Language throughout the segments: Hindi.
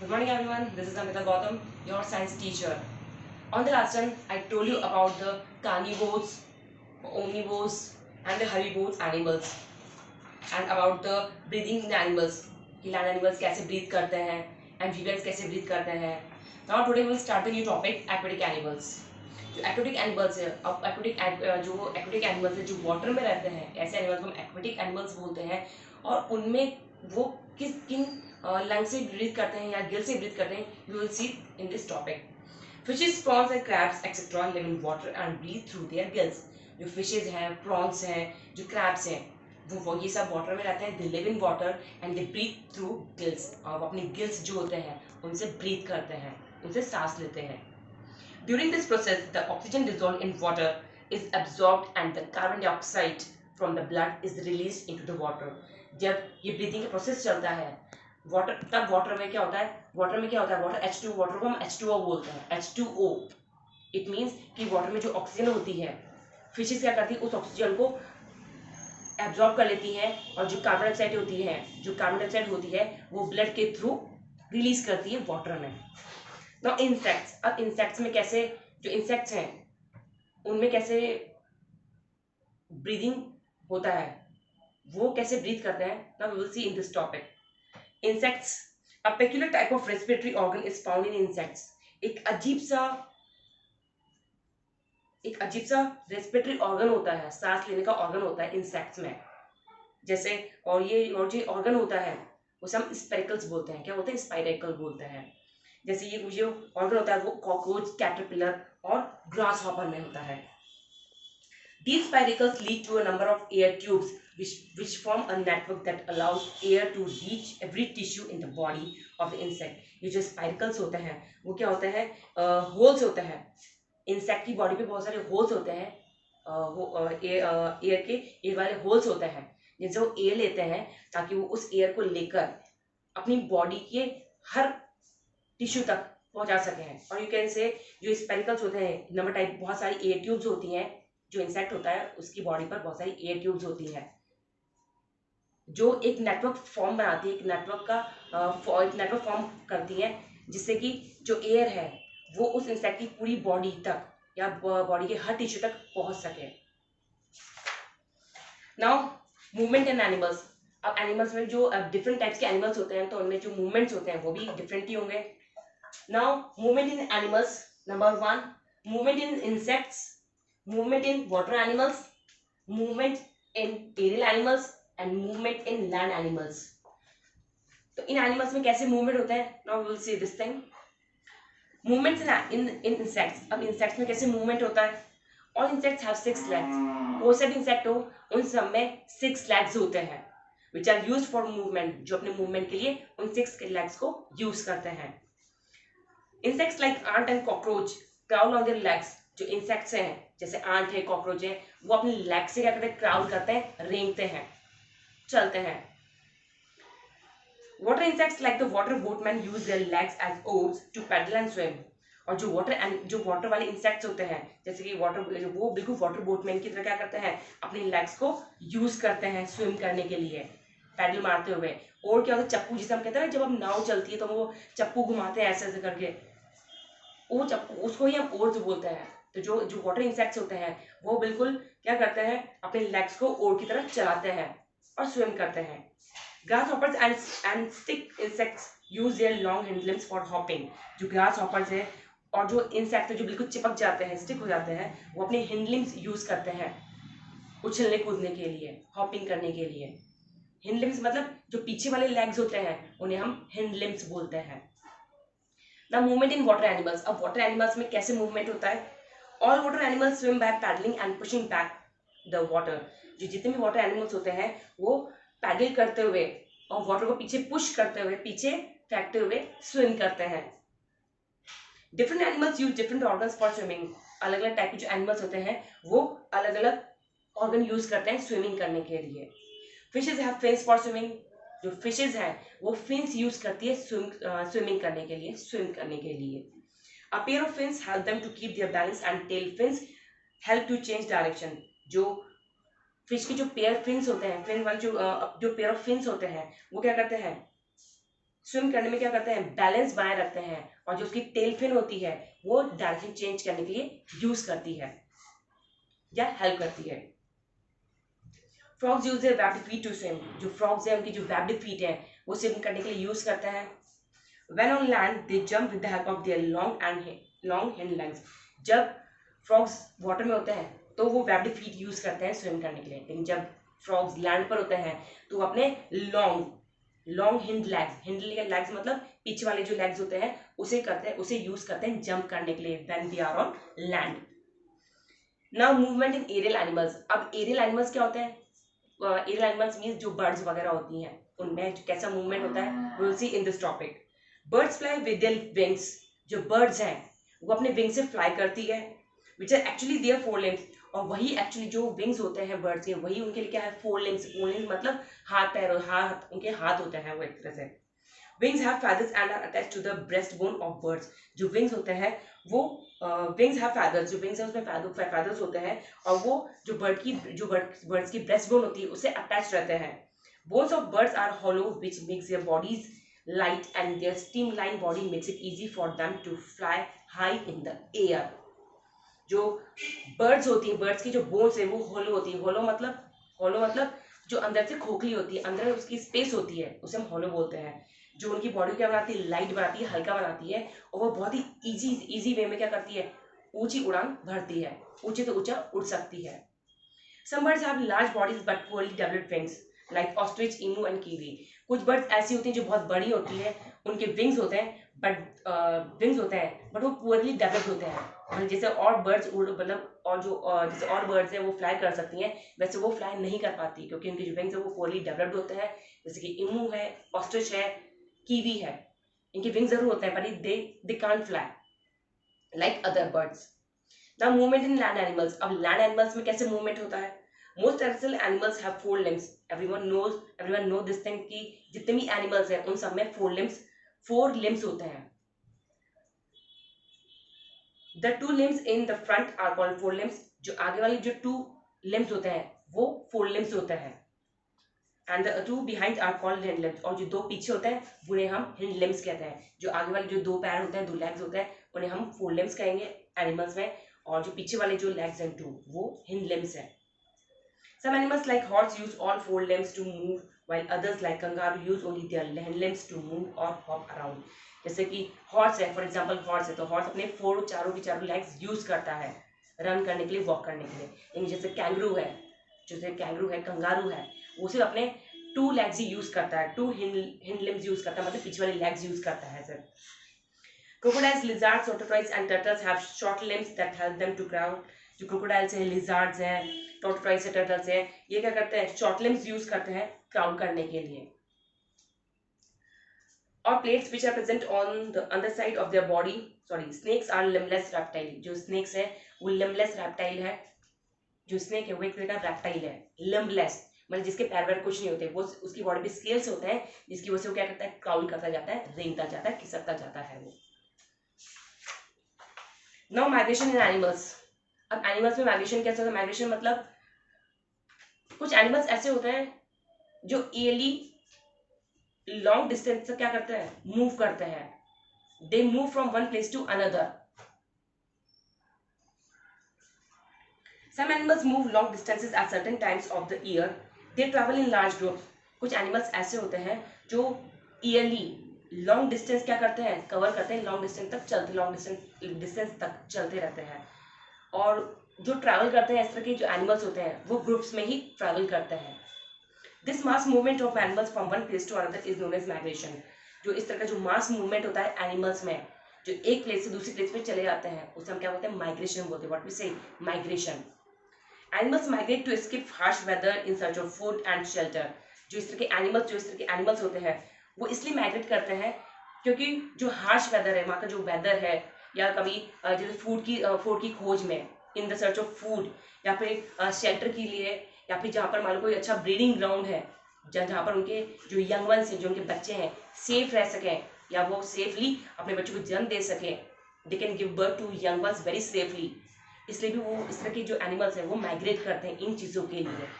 Good morning everyone, this is Amita Gautam, your science teacher. On the last time, I told you about the carnivores, omnivores and the herbivores animals and about the breathing animals कि land animals कैसे breathe करते हैं, amphibians कैसे breathe करते हैं. Now today we will start the new topic aquatic animals. जो aquatic animals है, अब जो aquatic animals है जो water में रहते हैं, ऐसे animals को हम aquatic animals बोलते हैं और उनमें वो किन लंग से ब्रीथ करते हैं या गिल से ब्रीथ करते हैं, you will see in this topic. Fishes, prawns and crabs etcetera live in water and breathe through their gills. जो फिशेज हैं, प्रॉन्स हैं, जो क्रैब्स हैं, वो ये सब वाटर में रहते हैं. They live in water and they breathe through gills. और वो अपने गिल्स जो होते हैं उनसे ब्रीथ करते हैं, उनसे सांस लेते हैं. During this process, the oxygen dissolved in water is absorbed and the carbon dioxide from the blood is released into the water. जब ये ब्रीथिंग का प्रोसेस चलता है वाटर, तब वाटर में क्या होता है, वाटर H2, वाटर को हम H2O बोलते हैं. H2O इट मीन्स कि वाटर में जो ऑक्सीजन होती है, फिशेस क्या करती है, उस ऑक्सीजन को एब्जॉर्ब कर लेती है और जो कार्बन डाइऑक्साइड होती है वो ब्लड के थ्रू रिलीज करती है वाटर में. Now insects. अब इंसेक्ट्स में कैसे, जो इंसेक्ट्स हैं उनमें कैसे ब्रीदिंग होता है, वो कैसे ब्रीथ करते हैं. Now we will see in this topic. Insects, a peculiar type of respiratory organ is found in insects. एक अजीब सा रेस्पिरेटरी ऑर्गन होता है, सांस लेने का ऑर्गन होता है इंसेक्ट्स में. जैसे और जो ऑर्गन होता है उसे हम स्पाइरकल्स बोलते हैं. क्या बोलते हैं? स्पाइरेकल बोलते हैं. जैसे ये जो ऑर्गन होता है वो कॉकरोच, कैटरपिलर और ग्रास हॉपर में होता है. These spiracles lead to a number of air tubes which form a network that allows air to reach every tissue in the body of the insect. ये जो spiracles होते हैं वो क्या होते हैं, होल्स होते हैं. इंसेक्ट की बॉडी पे बहुत सारे होल्स होते हैं, एयर वाले होल्स होते हैं जिनसे वो एयर लेते हैं ताकि वो उस एयर को लेकर अपनी बॉडी के हर टिश्यू तक पहुंचा सके. और यू कैन से जो स्पेरिकल्स होते हैं नंबर टाइप, बहुत सारी एयर ट्यूब्स होती हैं. जो इंसेक्ट होता है उसकी बॉडी पर बहुत सारी एयर ट्यूब्स होती हैं जो एक नेटवर्क फॉर्म बनाती है, एक नेटवर्क फॉर्म करती है जिससे कि जो एयर है वो उस इंसेक्ट की पूरी बॉडी तक या बॉडी के हर टिश्यू तक पहुंच सके. Now movement in animals. अब एनिमल्स में जो डिफरेंट टाइप्स के एनिमल्स होते हैं तो उनमें जो मूवमेंट्स होते हैं वो भी डिफरेंट ही होंगे. Now movement in animals. Number 1, movement in insects, movement in water animals, movement in aerial animals and movement in land animals. तो इन एनिमल्स में कैसे मूवमेंट होता है, now we will see this thing. Movements in insects. अब इंसेक्ट्स में कैसे मूवमेंट होता है. All insects have 6 legs. कोई सा भी इंसेक्ट हो उन सब में 6 लेग्स होते हैं which are used for movement, जो अपने मूवमेंट के लिए उन 6 लेग्स को यूज करते हैं. Insects like ant and cockroach crawl on their legs. जो इंसेक्ट्स हैं जैसे आंट है, कॉकरोच है, वो अपने लेग से क्या करते हैं, क्राउल करते हैं, रेंगते हैं, चलते हैं. Water insects like the water boatman use their legs as oars to paddle and swim. और जो वाटर वाले इंसेक्ट्स होते हैं जैसे कि वो बिल्कुल वाटर बोटमैन की तरह क्या करते हैं, अपने लेग्स को यूज करते हैं स्विम करने के लिए, पैडल मारते हुए. और क्या होता है, चप्पू जिसे हम कहते हैं ना, जब हम नाव चलती है तो वो चप्पू घुमाते हैं ऐसे ऐसे करके, वो चप्पू, उसको ही हम ओर्स बोलते हैं. तो जो वाटर इंसेक्ट्स होते हैं वो बिल्कुल क्या करते हैं, अपने लेग्स को ओर की तरफ चलाते हैं और स्विम करते हैं. ग्रासहॉपर्स and stick insects use their long hind limbs for hopping. जो ग्रासहॉपर्स है और जो इंसेक्ट है जो बिल्कुल चिपक जाते हैं, स्टिक हो जाते हैं, वो अपने हिंड लिम्स यूज करते हैं उछलने कूदने के लिए, हॉपिंग करने के लिए. हिंड लिम्स मतलब जो पीछे वाले लेग्स होते हैं उन्हें हम हिंड लिम्स बोलते हैं. ना मूवमेंट इन वाटर एनिमल्स. अब वाटर एनिमल्स में कैसे मूवमेंट होता है. All water animals swim by paddling and pushing back the water. जो जितने भी वाटर एनिमल्स होते हैं वो पैडल करते हुए और वाटर को पीछे पुश करते हुए, पीछे फेंकते हुए स्विम करते हैं. Different animals use different organs for swimming. अलग अलग टाइप के जो एनिमल्स होते हैं वो अलग अलग ऑर्गन यूज करते हैं स्विमिंग करने के लिए. Fishes have fins for swimming. जो फिशेज हैं वो फिन्स यूज करती है स्विमिंग करने के लिए, स्विम करने के लिए. A pair of fins help them to keep their balance and tail fins help to change direction. जो फिश के जो पेयर फिन्स होते हैं, फिन वाले जो पेयर ऑफ फिन्स होते हैं वो क्या करते हैं, स्विम करने में क्या करते हैं, बैलेंस बनाए रखते हैं, और जो उसकी टेल फिन होती है वो डायरेक्शन चेंज करने के लिए यूज करती है या हेल्प करती है। Frogs use their webbed feet to swim, जो फ्रॉग्स है उनकी जो वेब्ड फीट है वो स्विम करने के लिए यूज करते हैं। When on land, they jump with the help of their long hind legs. जब frogs water में होते हैं तो वो webbed feet यूज करते हैं स्विम करने के लिए, लेकिन जब frogs लैंड पर होते हैं तो वो अपने लॉन्ग हिंड लेग्स मतलब पीछे वाले जो लेग्स होते हैं उसे यूज करते हैं जंप करने के लिए when they are on land. Now movement in aerial animals. अब aerial animals क्या होते हैं? Aerial animals means जो birds वगैरह होती हैं उनमें कैसा मूवमेंट होता है, we'll see in this topic. Birds fly with their wings, जो बर्ड्स हैं वो अपने विंग से फ्लाई करती है, which are actually their four limbs, और वही एक्चुअली जो विंग्स होते हैं बर्ड्स के वही उनके लिए क्या है, फोर लिम्स मतलब हाथ पैर, उनके हाथ होते हैं वो एक तरह से। Wings have feathers and are attached to the breast bone of birds, जो विंग्स होते हैं वो विंग्स हैव फेदर्स, जो विंग्स है उसमें फेदर्स होते हैं, और वो जो बर्ड्स की ब्रेस्ट बोन होती है उससे अटैच रहते हैं। Bones of birds are hollow which makes their bodies light and their streamlined body makes it easy for them to fly high in the air. जो बर्ड्स होती है, बर्ड्स की जो बोन्स है वो होलो होती है। होलो मतलब जो अंदर से खोखली होती है, अंदर उसकी स्पेस होती है, उसे हम होलो बोलते हैं। जो उनकी बॉडी क्या बनाती है, लाइट बनाती है, हल्का बनाती है, और वो बहुत ही इजी वे में क्या करती है, ऊंची उड़ान भरती है, ऊंचे तो ऊंचा उड़ सकती है। Some birds have large bodies but poorly developed wings, like ostrich, emu and kiwi. कुछ बर्ड्स ऐसी होती हैं जो बहुत बड़ी होती है, उनके विंग्स होते हैं बट वो पुअरली डेवलप्ड होते हैं, मतलब जैसे और बर्ड्स मतलब और जो जैसे और बर्ड्स हैं वो फ्लाई कर सकती हैं, वैसे वो फ्लाई नहीं कर पाती क्योंकि उनके जो विंग्स है वो पुअरली डेवलप्ड होते हैं। जैसे कि इमू है, ऑस्ट्रिच है, कीवी है, इनके विंग्स जरूर होते हैं but they can't fly like other birds. Now movement in land animals. अब land animals में कैसे movement होता है? Most terrestrial animals have four limbs. Everyone know this thing कि जितने भी animals हैं उन सब में four limbs होते हैं. The two limbs in the front are called forelimbs. जो आगे वाले जो two limbs होते हैं वो forelimbs होते हैं. And the two behind are called hind limbs. और जो दो पीछे होते हैं उन्हें हम hind limbs कहते हैं. जो आगे वाले जो दो पैर होते हैं, दो legs होते हैं, उन्हें हम forelimbs कहेंगे animals में, और जो पीछे वाले जो legs and two वो hind limbs है। Some animals like horse use all four limbs to move, while others like kangaroo use only their hind limbs to move or hop around. जैसे कि horse है, for example horse है, तो horse अपने चारों की चारों legs use करता है रन करने के लिए, वॉक करने के लिए। यानी जैसे kangaroo है, कंगारू है, वो सिर्फ अपने two legs ही यूज करता है, two hind limbs यूज करता है, मतलब पीछे वाले legs यूज करता है सिर्फ। Crocodiles, lizards, tortoises and turtles have short limbs that help them to crawl. जो crocodiles हैं, lizards हैं, tortoises हैं, turtles हैं, ये क्या करते हैं, short limbs use करते हैं crawl करने के लिए। और plates which are present on the underside of their body, snakes are limbless reptile. जो snakes है वो limbless reptile है, जो snake है वो एक तरह का reptile है, limbless मतलब जिसके पैर वैर कुछ नहीं होते, वो उसकी बॉडी पे स्केल्स होते हैं जिसकी वजह से वो क्या करता है, क्राउल करता जाता है, रेंगता जाता है, खिसकता जाता है वो। Now migration in animals. अब एनिमल्स में माइग्रेशन कैसे होता है? माइग्रेशन मतलब कुछ एनिमल्स ऐसे होते हैं जो ईयरली लॉन्ग डिस्टेंस से क्या करते हैं, मूव करते हैं। They move from one place to another. Some animals move long distances at certain times of the year. They travel in large groups. कुछ एनिमल्स ऐसे होते हैं जो ईयरली लॉन्ग डिस्टेंस क्या करते हैं, कवर करते हैं, लॉन्ग डिस्टेंस तक चलते रहते हैं, और जो ट्रैवल करते हैं इस तरह के जो एनिमल्स होते हैं वो ग्रुप्स में ही ट्रैवल करते हैं। This mass movement of animals from one place to another is known as migration. जो इस तरह का जो मास मूवमेंट होता है एनिमल्स में, जो एक प्लेस से दूसरी प्लेस पे चले जाते हैं, उसे हम क्या बोलते हैं, माइग्रेशन बोलते हैं। What we say, migration. Animals migrate to escape harsh weather in search of food and shelter. जो इस तरह के एनिमल्स होते हैं वो इसलिए माइग्रेट करते हैं क्योंकि जो हार्श वेदर है, वहाँ का जो वेदर है, या कभी जैसे फूड की खोज में, in the search of food, या फिर शेल्टर के लिए, या फिर जहाँ पर मान लो कोई अच्छा ब्रीडिंग ग्राउंड है, जहाँ पर उनके जो यंग वंस हैं, जो उनके बच्चे हैं, सेफ रह सकें, या वो सेफली अपने बच्चों को जन्म दे सकें, they can give birth to young ones very safely. इसलिए भी वो इस तरह के जो एनिमल्स हैं वो माइग्रेट करते हैं इन चीज़ों के लिए।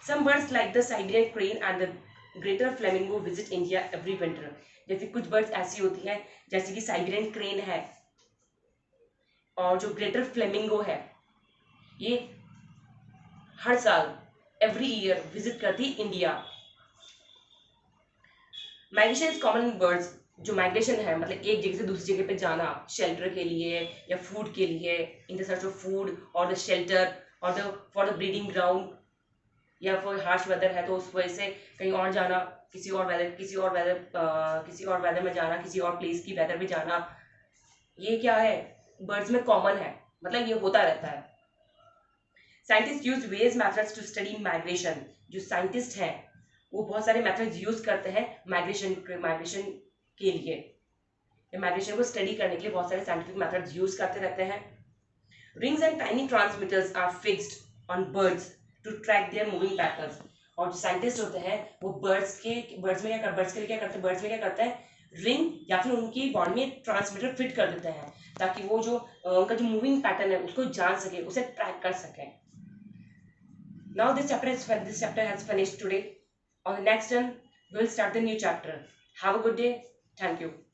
Some birds like the Siberian crane and the greater flamingo visit India every winter. जैसे कुछ बर्ड्स ऐसी होती हैं जैसे कि साइबेरियन क्रेन है और जो ग्रेटर फ्लेमिंगो है, ये हर साल एवरी ईयर विजिट करती India. Migration is common in birds. जो माइग्रेशन है मतलब एक जगह से दूसरी जगह पे जाना शेल्टर के लिए या फूड के लिए, in the search of food और द शेल्टर और the for the breeding ground, या फिर हार्श वेदर है तो उस वजह से कहीं और जाना, किसी और वेदर में जाना, किसी और प्लेस की वेदर में जाना। ये क्या है, बर्ड्स में कॉमन है, मतलब ये होता रहता है। Scientist use various methods to study migration. जो साइंटिस्ट हैं वो बहुत सारे मेथड्स यूज करते हैं माइग्रेशन के लिए, माइग्रेशन को स्टडी करने के लिए बहुत सारे साइंटिफिक मेथड्स यूज करते रहते हैं। Rings and tiny transmitters are fixed on birds to track their moving patterns. और जो साइंटिस्ट होते हैं वो बर्ड्स के लिए क्या करते हैं, रिंग या फिर उनकी बॉडी में ट्रांसमीटर फिट कर देते हैं ताकि वो जो उनका जो मूविंग पैटर्न है उसको जान सके, उसे ट्रैक कर सके। Now this chapter has finished today. On the next one, we'll start the new chapter. Have a good day. Thank you.